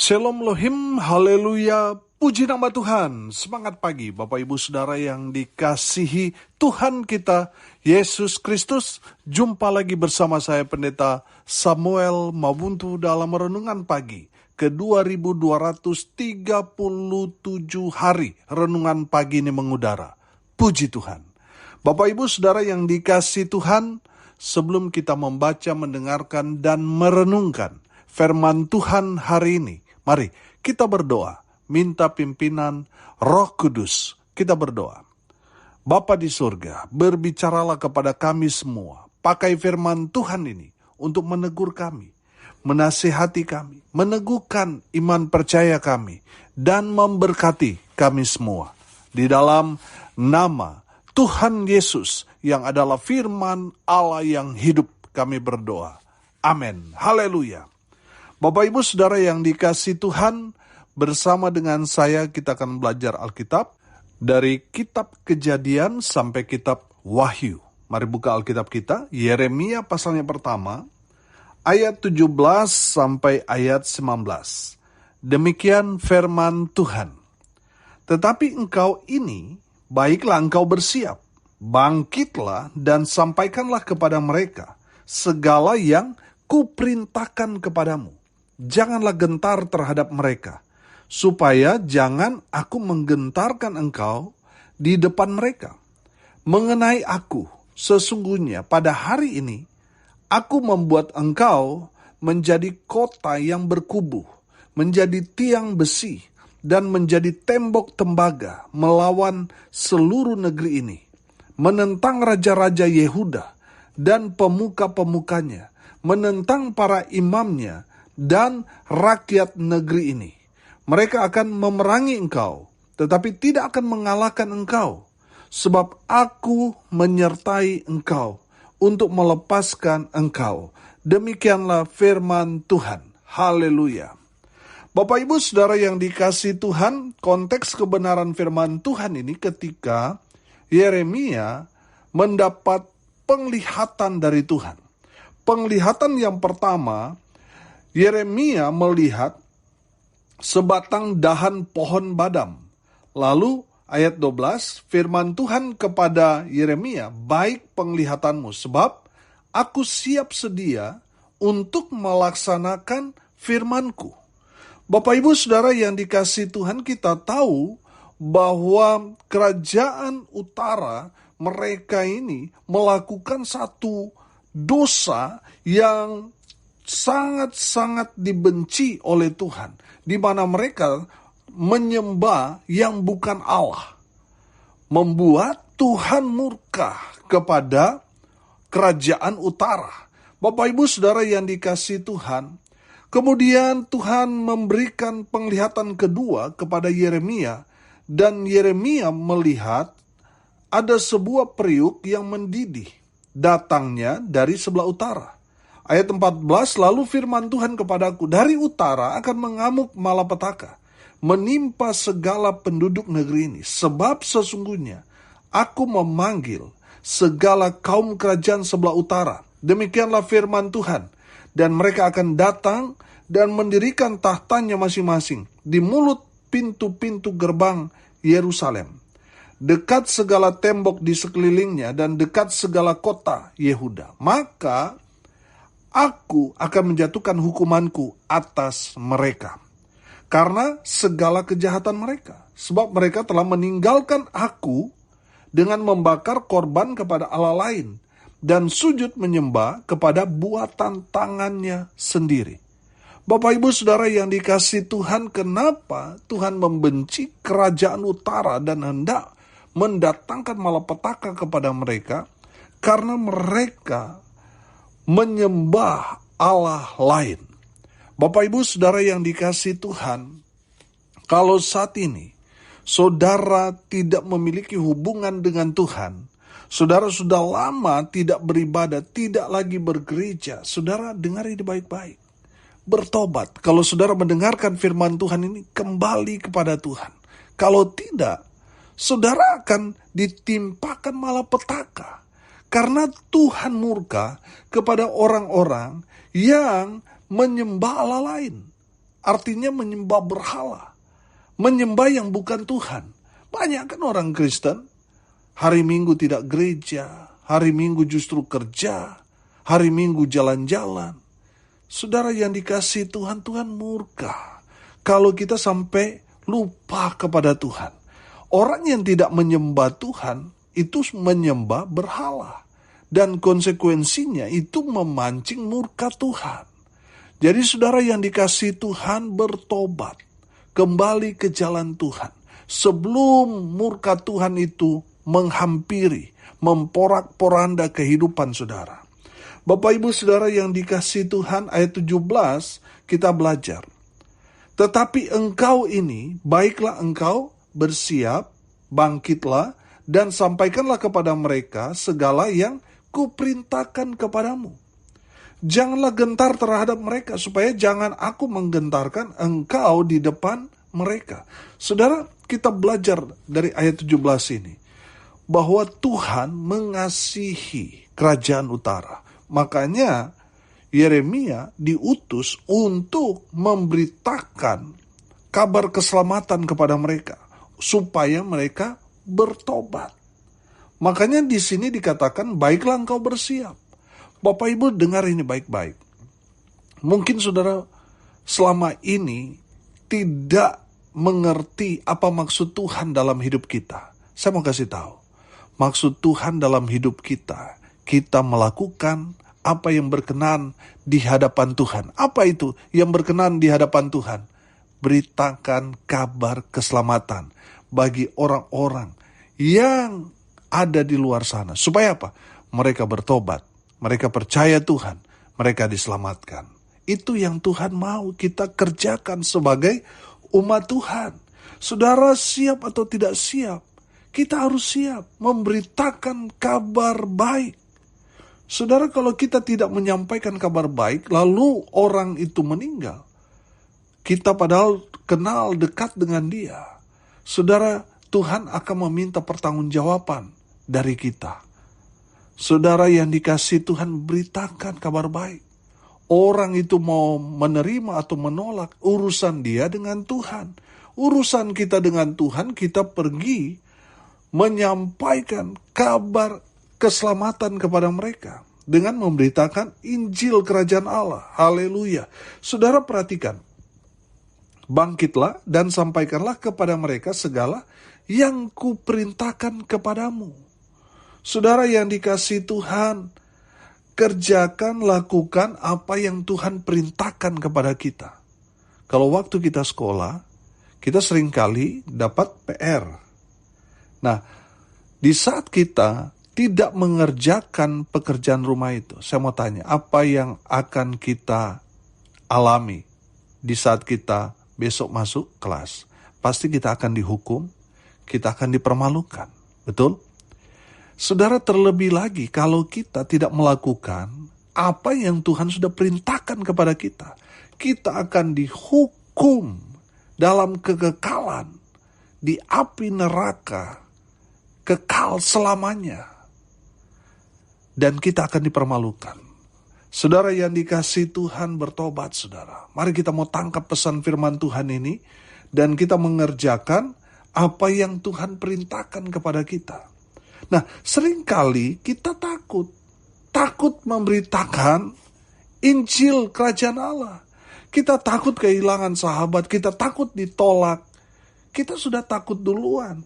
Shalom Lohim, haleluya, puji nama Tuhan. Semangat pagi Bapak Ibu Saudara yang dikasihi Tuhan kita, Yesus Kristus. Jumpa lagi bersama saya Pendeta Samuel Mabuntu dalam renungan pagi ke 2237 hari renungan pagi ini mengudara. Puji Tuhan. Bapak Ibu Saudara yang dikasihi Tuhan, sebelum kita membaca, mendengarkan, dan merenungkan firman Tuhan hari ini, mari kita berdoa, minta pimpinan Roh Kudus. Kita berdoa. Bapa di surga, berbicaralah kepada kami semua. Pakai firman Tuhan ini untuk menegur kami, menasihati kami, meneguhkan iman percaya kami, dan memberkati kami semua. Di dalam nama Tuhan Yesus yang adalah firman Allah yang hidup, kami berdoa. Amin. Haleluya. Bapak Ibu Saudara yang dikasihi Tuhan, bersama dengan saya kita akan belajar Alkitab dari kitab Kejadian sampai kitab Wahyu. Mari buka Alkitab kita, Yeremia pasalnya pertama, ayat 17 sampai ayat 19. Demikian firman Tuhan. Tetapi engkau ini, baiklah engkau bersiap, bangkitlah dan sampaikanlah kepada mereka segala yang kuperintahkan kepadamu. Janganlah gentar terhadap mereka, supaya jangan aku menggentarkan engkau di depan mereka. Mengenai aku, sesungguhnya pada hari ini, aku membuat engkau menjadi kota yang berkubu, menjadi tiang besi, dan menjadi tembok tembaga melawan seluruh negeri ini, menentang raja-raja Yehuda dan pemuka-pemukanya, menentang para imamnya, dan rakyat negeri ini. Mereka akan memerangi engkau, tetapi tidak akan mengalahkan engkau, sebab aku menyertai engkau untuk melepaskan engkau. Demikianlah firman Tuhan. Haleluya. Bapak Ibu Saudara yang dikasihi Tuhan, konteks kebenaran firman Tuhan ini ketika Yeremia mendapat penglihatan dari Tuhan. Penglihatan yang pertama, Yeremia melihat sebatang dahan pohon badam. Lalu ayat 12, firman Tuhan kepada Yeremia, baik penglihatanmu, sebab aku siap sedia untuk melaksanakan firmanku. Bapak Ibu Saudara yang dikasihi Tuhan, kita tahu bahwa kerajaan utara mereka ini melakukan satu dosa yang sangat-sangat dibenci oleh Tuhan, di mana mereka menyembah yang bukan Allah, membuat Tuhan murka kepada kerajaan utara. Bapak Ibu Saudara yang dikasihi Tuhan, kemudian Tuhan memberikan penglihatan kedua kepada Yeremia, dan Yeremia melihat ada sebuah periuk yang mendidih, datangnya dari sebelah utara. Ayat 14, lalu firman Tuhan kepadaku, dari utara akan mengamuk malapetaka, menimpa segala penduduk negeri ini. Sebab sesungguhnya aku memanggil segala kaum kerajaan sebelah utara. Demikianlah firman Tuhan. Dan mereka akan datang dan mendirikan tahtanya masing-masing di mulut pintu-pintu gerbang Yerusalem, dekat segala tembok di sekelilingnya dan dekat segala kota Yehuda. Maka aku akan menjatuhkan hukumanku atas mereka karena segala kejahatan mereka. Sebab mereka telah meninggalkan aku dengan membakar korban kepada Allah lain dan sujud menyembah kepada buatan tangannya sendiri. Bapak Ibu Saudara yang dikasihi Tuhan, kenapa Tuhan membenci kerajaan utara dan hendak mendatangkan malapetaka kepada mereka? Karena mereka menyembah Allah lain. Bapak Ibu Saudara yang dikasihi Tuhan, kalau saat ini saudara tidak memiliki hubungan dengan Tuhan, saudara sudah lama tidak beribadah, tidak lagi bergereja, saudara dengar ini baik-baik. Bertobat. Kalau saudara mendengarkan firman Tuhan ini, kembali kepada Tuhan. Kalau tidak, saudara akan ditimpakan malapetaka. Karena Tuhan murka kepada orang-orang yang menyembah Allah lain. artinya menyembah berhala. Menyembah yang bukan Tuhan. Banyak kan orang Kristen, hari Minggu tidak gereja, hari Minggu justru kerja, hari Minggu jalan-jalan. Saudara yang dikasihi Tuhan, Tuhan murka kalau kita sampai lupa kepada Tuhan. Orang yang tidak menyembah Tuhan, itu menyembah berhala. Dan konsekuensinya itu memancing murka Tuhan. Jadi saudara yang dikasihi Tuhan, bertobat. Kembali ke jalan Tuhan. Sebelum murka Tuhan itu menghampiri, memporak-poranda kehidupan saudara. Bapak ibu saudara yang dikasihi Tuhan, ayat 17 kita belajar. Tetapi engkau ini, baiklah engkau bersiap, bangkitlah, dan sampaikanlah kepada mereka segala yang kuperintahkan kepadamu. Janganlah gentar terhadap mereka, supaya jangan aku menggentarkan engkau di depan mereka. Saudara, kita belajar dari ayat 17 ini, bahwa Tuhan mengasihi kerajaan utara. Makanya Yeremia diutus untuk memberitakan kabar keselamatan kepada mereka, supaya mereka bertobat. Makanya di sini dikatakan, baiklah engkau bersiap. Bapak Ibu dengar ini baik-baik. Mungkin saudara selama ini tidak mengerti apa maksud Tuhan dalam hidup kita. Saya mau kasih tahu. Maksud Tuhan dalam hidup kita, kita melakukan apa yang berkenan di hadapan Tuhan. Apa itu yang berkenan di hadapan Tuhan? Beritakan kabar keselamatan bagi orang-orang yang ada di luar sana. Supaya apa? Mereka bertobat. Mereka percaya Tuhan, mereka diselamatkan. Itu yang Tuhan mau kita kerjakan sebagai umat Tuhan. Saudara siap atau tidak siap? Kita harus siap memberitakan kabar baik. Saudara, kalau kita tidak menyampaikan kabar baik, lalu orang itu meninggal. Kita padahal kenal dekat dengan dia. Saudara, Tuhan akan meminta pertanggungjawaban dari kita. Saudara yang dikasihi Tuhan, beritakan kabar baik. Orang itu mau menerima atau menolak, urusan dia dengan Tuhan. Urusan kita dengan Tuhan, kita pergi menyampaikan kabar keselamatan kepada mereka dengan memberitakan Injil Kerajaan Allah. Haleluya. Saudara perhatikan, bangkitlah dan sampaikanlah kepada mereka segala yang kuperintahkan kepadamu. Saudara yang dikasihi Tuhan, kerjakan, lakukan apa yang Tuhan perintahkan kepada kita. Kalau waktu kita sekolah, kita seringkali dapat PR. Nah, di saat kita tidak mengerjakan pekerjaan rumah itu, saya mau tanya, apa yang akan kita alami di saat kita besok masuk kelas? Pasti kita akan dihukum, kita akan dipermalukan. Betul? Saudara, terlebih lagi kalau kita tidak melakukan apa yang Tuhan sudah perintahkan kepada kita, kita akan dihukum dalam kekekalan di api neraka, kekal selamanya. Dan kita akan dipermalukan. Saudara yang dikasihi Tuhan, bertobat saudara. Mari kita mau tangkap pesan firman Tuhan ini, dan kita mengerjakan apa yang Tuhan perintahkan kepada kita. Nah, seringkali kita takut memberitakan Injil Kerajaan Allah. Kita takut kehilangan sahabat, kita takut ditolak. Kita sudah takut duluan.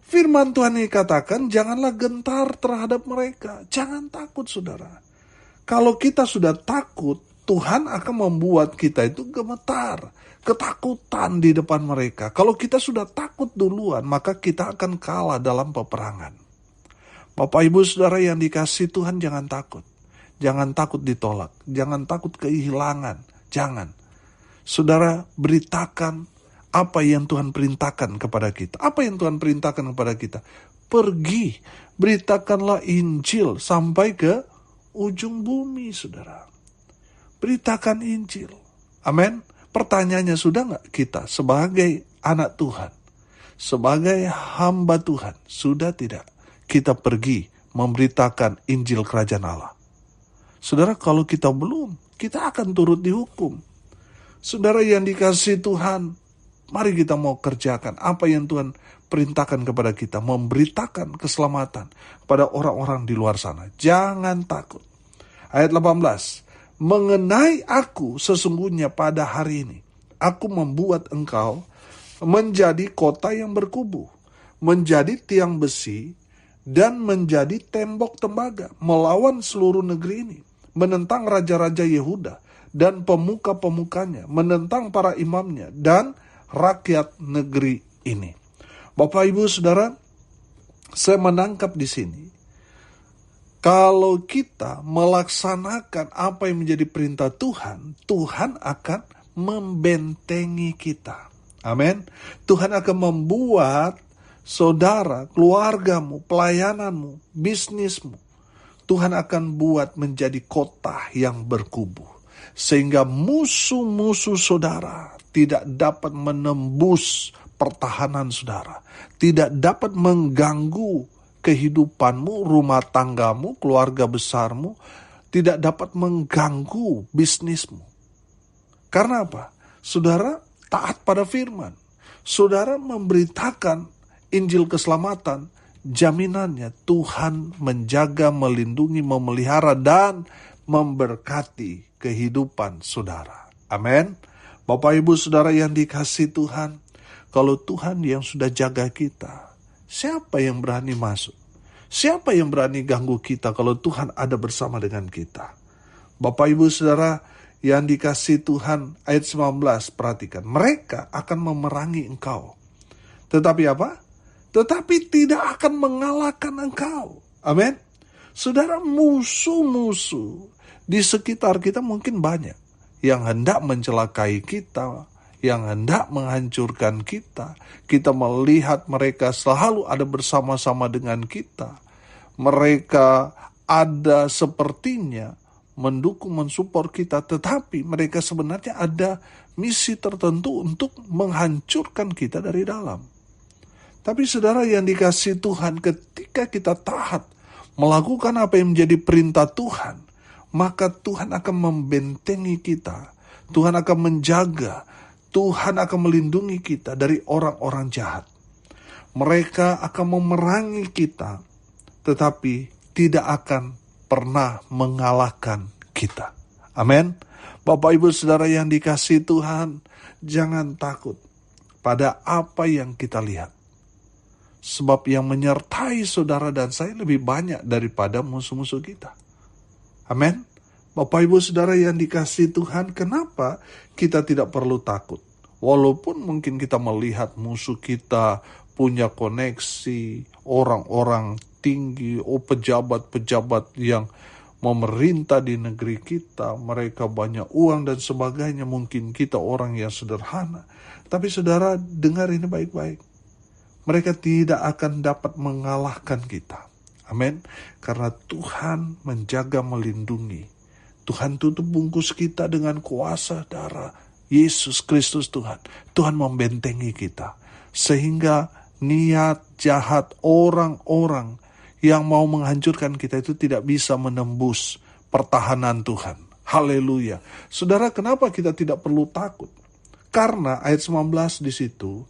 Firman Tuhan ini katakan, janganlah gentar terhadap mereka. Jangan takut saudara. Kalau kita sudah takut, Tuhan akan membuat kita itu gemetar, ketakutan di depan mereka. Kalau kita sudah takut duluan, maka kita akan kalah dalam peperangan. Bapak Ibu Saudara yang dikasihi Tuhan, jangan takut. Jangan takut ditolak, jangan takut kehilangan, jangan. Saudara, beritakan apa yang Tuhan perintahkan kepada kita. Apa yang Tuhan perintahkan kepada kita? Pergi, beritakanlah Injil sampai ke ujung bumi, saudara. Beritakan Injil. Amin. Pertanyaannya, sudah nggak kita sebagai anak Tuhan, sebagai hamba Tuhan, sudah tidak kita pergi memberitakan Injil Kerajaan Allah? Saudara, kalau kita belum, kita akan turut dihukum. Saudara yang dikasihi Tuhan, mari kita mau kerjakan apa yang Tuhan perintahkan kepada kita, memberitakan keselamatan pada orang-orang di luar sana. Jangan takut. Ayat 18, mengenai aku sesungguhnya pada hari ini, aku membuat engkau menjadi kota yang berkubu, menjadi tiang besi, dan menjadi tembok tembaga, melawan seluruh negeri ini, menentang raja-raja Yehuda dan pemuka-pemukanya, menentang para imamnya dan rakyat negeri ini. Bapak, Ibu, Saudara, saya menangkap di sini, kalau kita melaksanakan apa yang menjadi perintah Tuhan, Tuhan akan membentengi kita. Amin. Tuhan akan membuat saudara, keluargamu, pelayananmu, bisnismu, Tuhan akan buat menjadi kota yang berkubu. Sehingga musuh-musuh saudara tidak dapat menembus pertahanan saudara. Tidak dapat mengganggu kehidupanmu, rumah tanggamu, keluarga besarmu. Tidak dapat mengganggu bisnismu. Karena apa? Saudara taat pada firman. Saudara memberitakan Injil keselamatan, jaminannya Tuhan menjaga, melindungi, memelihara, dan memberkati kehidupan saudara. Amin. Bapak, Ibu, Saudara yang dikasihi Tuhan, kalau Tuhan yang sudah jaga kita, siapa yang berani masuk? Siapa yang berani ganggu kita kalau Tuhan ada bersama dengan kita? Bapak, Ibu, Saudara yang dikasihi Tuhan, ayat 19, perhatikan. Mereka akan memerangi engkau. Tetapi apa? Tetapi tidak akan mengalahkan engkau. Amin. Saudara, musuh-musuh di sekitar kita mungkin banyak yang hendak mencelakai kita, yang hendak menghancurkan kita. Kita melihat mereka selalu ada bersama-sama dengan kita. Mereka ada sepertinya mendukung, mensupport kita, tetapi mereka sebenarnya ada misi tertentu untuk menghancurkan kita dari dalam. Tapi saudara yang dikasihi Tuhan, ketika kita taat melakukan apa yang menjadi perintah Tuhan, maka Tuhan akan membentengi kita. Tuhan akan menjaga, Tuhan akan melindungi kita dari orang-orang jahat. Mereka akan memerangi kita, tetapi tidak akan pernah mengalahkan kita. Amin. Bapak, Ibu, Saudara yang dikasihi Tuhan, jangan takut pada apa yang kita lihat. Sebab yang menyertai saudara dan saya lebih banyak daripada musuh-musuh kita. Amin. Bapak, Ibu, Saudara yang dikasihi Tuhan, kenapa kita tidak perlu takut? Walaupun mungkin kita melihat musuh kita punya koneksi, orang-orang tinggi, pejabat-pejabat yang memerintah di negeri kita, mereka banyak uang dan sebagainya, mungkin kita orang yang sederhana. Tapi saudara, dengar ini baik-baik. Mereka tidak akan dapat mengalahkan kita. Amin. Karena Tuhan menjaga, melindungi. Tuhan tutup bungkus kita dengan kuasa darah Yesus Kristus Tuhan. Tuhan membentengi kita. Sehingga niat jahat orang-orang yang mau menghancurkan kita itu tidak bisa menembus pertahanan Tuhan. Haleluya. Saudara, kenapa kita tidak perlu takut? Karena ayat 19 di situ,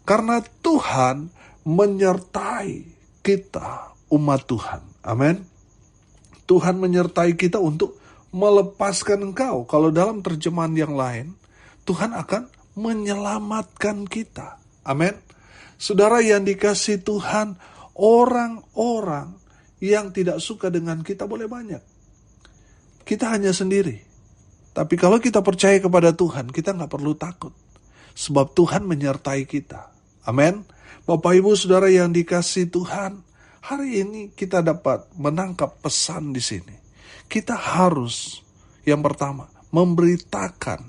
karena Tuhan menyertai kita, umat Tuhan. Amin. Tuhan menyertai kita untuk melepaskan engkau. Kalau dalam terjemahan yang lain, Tuhan akan menyelamatkan kita. Amin. Saudara yang dikasihi Tuhan, orang-orang yang tidak suka dengan kita boleh banyak. Kita hanya sendiri. Tapi kalau kita percaya kepada Tuhan, kita nggak perlu takut. Sebab Tuhan menyertai kita. Amin. Bapak, Ibu, Saudara yang dikasihi Tuhan, hari ini kita dapat menangkap pesan di sini. Kita harus, yang pertama, memberitakan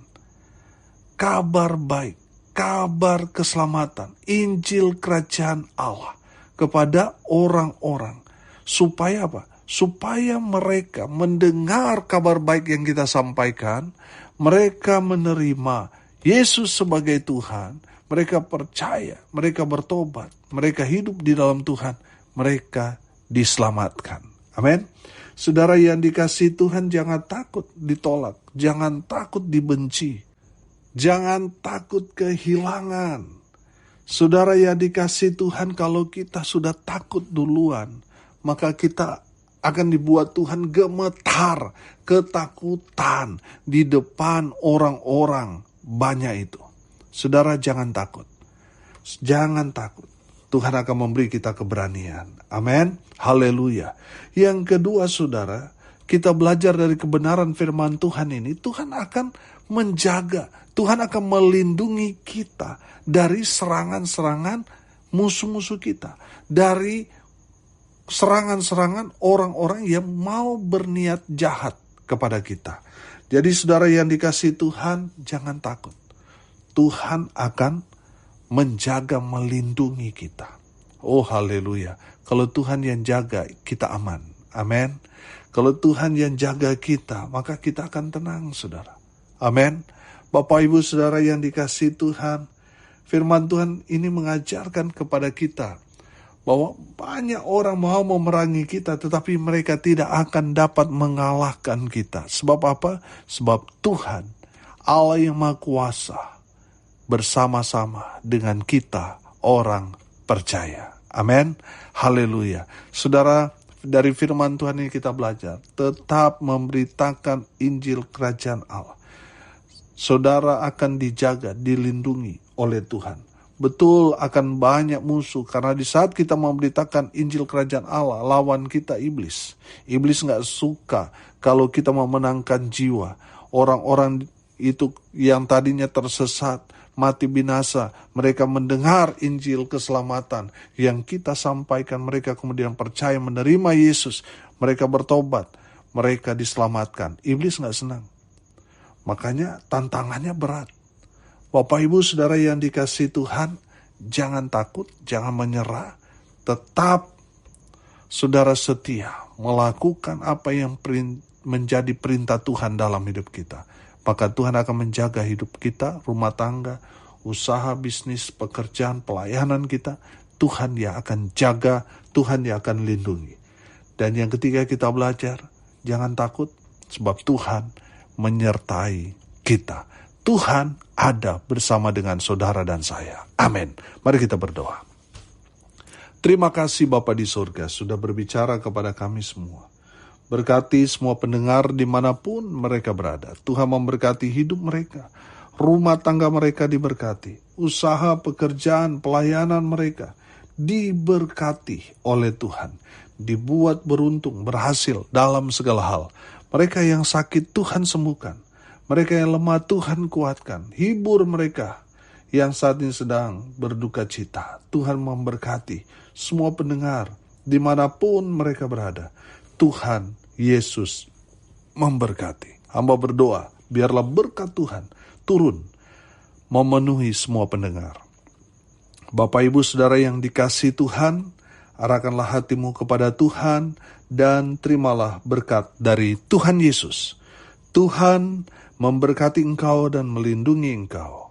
kabar baik, kabar keselamatan, Injil Kerajaan Allah kepada orang-orang. Supaya apa? Supaya mereka mendengar kabar baik yang kita sampaikan, mereka menerima Yesus sebagai Tuhan, mereka percaya, mereka bertobat, mereka hidup di dalam Tuhan, mereka diselamatkan. Amin. Saudara yang dikasihi Tuhan, jangan takut ditolak, jangan takut dibenci. Jangan takut kehilangan. Saudara yang dikasihi Tuhan, kalau kita sudah takut duluan, maka kita akan dibuat Tuhan gemetar, ketakutan di depan orang-orang banyak itu. Saudara, jangan takut. Jangan takut. Tuhan akan memberi kita keberanian. Amin. Haleluya. Yang kedua, saudara, kita belajar dari kebenaran firman Tuhan ini. Tuhan akan menjaga. Tuhan akan melindungi kita dari serangan-serangan musuh-musuh kita. Dari serangan-serangan orang-orang yang mau berniat jahat kepada kita. Jadi saudara yang dikasihi Tuhan, jangan takut. Tuhan akan menjaga, melindungi kita. Oh haleluya. Kalau Tuhan yang jaga, kita aman. Amin. Kalau Tuhan yang jaga kita, maka kita akan tenang, saudara. Amin. Bapak Ibu Saudara yang dikasihi Tuhan, firman Tuhan ini mengajarkan kepada kita bahwa banyak orang mau memerangi kita, tetapi mereka tidak akan dapat mengalahkan kita. Sebab apa? Sebab Tuhan, Allah yang Maha Kuasa, bersama-sama dengan kita orang percaya. Amin. Haleluya. Saudara, dari firman Tuhan ini kita belajar, tetap memberitakan Injil Kerajaan Allah. Saudara akan dijaga, dilindungi oleh Tuhan. Betul akan banyak musuh, karena di saat kita memberitakan Injil Kerajaan Allah, lawan kita iblis. Iblis gak suka kalau kita memenangkan jiwa. Orang-orang itu yang tadinya tersesat, mati binasa, mereka mendengar Injil keselamatan yang kita sampaikan, mereka kemudian percaya menerima Yesus, mereka bertobat, mereka diselamatkan. Iblis gak senang. Makanya tantangannya berat. Bapak Ibu Saudara yang dikasihi Tuhan, jangan takut, jangan menyerah. Tetap saudara setia melakukan apa yang menjadi perintah Tuhan dalam hidup kita. Maka Tuhan akan menjaga hidup kita, rumah tangga, usaha, bisnis, pekerjaan, pelayanan kita. Tuhan yang akan jaga, Tuhan yang akan lindungi. Dan yang ketiga kita belajar, jangan takut, sebab Tuhan menyertai kita. Tuhan ada bersama dengan saudara dan saya. Amin. Mari kita berdoa. Terima kasih Bapa di surga sudah berbicara kepada kami semua. Berkati semua pendengar dimanapun mereka berada. Tuhan memberkati hidup mereka. Rumah tangga mereka diberkati. Usaha, pekerjaan, pelayanan mereka diberkati oleh Tuhan. Dibuat beruntung, berhasil dalam segala hal. Mereka yang sakit Tuhan sembuhkan. Mereka yang lemah Tuhan kuatkan. Hibur mereka yang saat ini sedang berduka cita. Tuhan memberkati semua pendengar dimanapun mereka berada. Tuhan Yesus memberkati. Hamba berdoa, biarlah berkat Tuhan turun memenuhi semua pendengar. Bapak Ibu Saudara yang dikasihi Tuhan, arahkanlah hatimu kepada Tuhan dan terimalah berkat dari Tuhan Yesus. Tuhan memberkati engkau dan melindungi engkau.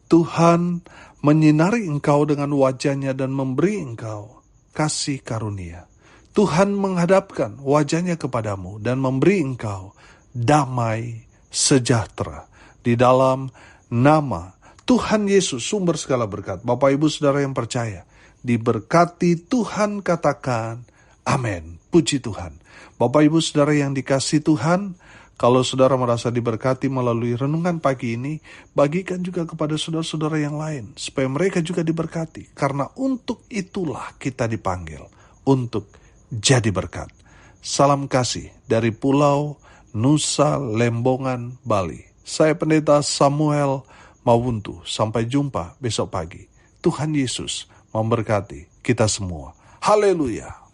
Tuhan menyinari engkau dengan wajah-Nya dan memberi engkau kasih karunia. Tuhan menghadapkan wajah-Nya kepadamu dan memberi engkau damai sejahtera. Di dalam nama Tuhan Yesus, sumber segala berkat. Bapak Ibu Saudara yang percaya, diberkati Tuhan, katakan amin. Puji Tuhan. Bapak Ibu Saudara yang dikasihi Tuhan, kalau saudara merasa diberkati melalui renungan pagi ini, bagikan juga kepada saudara-saudara yang lain, supaya mereka juga diberkati. Karena untuk itulah kita dipanggil, untuk jadi berkat. Salam kasih dari Pulau Nusa Lembongan, Bali. Saya Pendeta Samuel Mawuntu. Sampai jumpa besok pagi. Tuhan Yesus memberkati kita semua. Haleluya.